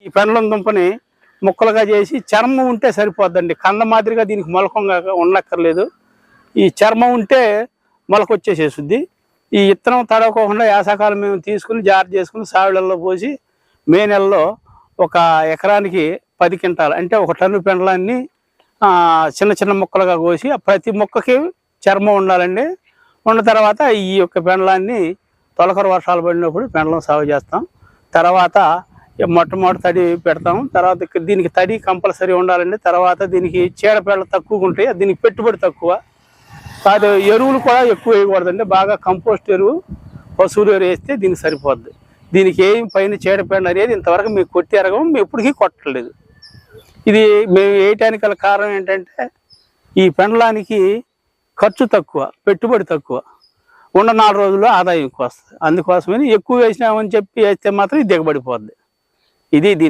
ఈ పెండలం దుంపని ముక్కలుగా చేసి చర్మం ఉంటే సరిపోద్దండి. కంద మాదిరిగా దీనికి మొలకంగా ఉండక్కర్లేదు. ఈ చర్మం ఉంటే మొలకొచ్చేసేస్తుంది. ఈ విత్తనం తడవకోకుండా యాసకాలం మేము తీసుకుని జాగ్రత్త చేసుకుని సావిళ్ళల్లో పోసి మే నెలలో ఒక ఎకరానికి 10 క్వింటాలు అంటే 1 టన్ను పెండలాన్ని చిన్న చిన్న ముక్కలుగా కోసి ప్రతి మొక్కకి చర్మం ఉండాలండి. ఉన్న తర్వాత ఈ యొక్క పెండలాన్ని తొలకర వర్షాలు పడినప్పుడు పెండలం సాగు చేస్తాం. తర్వాత మొట్టమొదటి తడి పెడతాం. తర్వాత దీనికి తడి కంపల్సరీ ఉండాలండి. తర్వాత దీనికి చీడపేడలు తక్కువగా ఉంటాయి, దీనికి పెట్టుబడి తక్కువ. కాదు ఎరువులు కూడా ఎక్కువ వేయకూడదండి. బాగా కంపోస్ట్ ఎరువు, పశువులు ఎరువు వేస్తే దీనికి సరిపోద్ది. దీనికి ఏం పైన చీడపేడ అనేది ఇంతవరకు మీకు కొట్టి ఎరగం, మేము ఎప్పటికీ కొట్టలేదు. ఇది మేము వేయటానికి గల కారణం ఏంటంటే ఈ పెండలానికి ఖర్చు తక్కువ, పెట్టుబడి తక్కువ, ఉన్న 4 రోజుల్లో ఆదాయం ఎక్కువ వస్తుంది. అందుకోసమని ఎక్కువ వేసినామని చెప్పి వేస్తే మాత్రం ఇది దిగబడిపోద్ది. ఇది దీని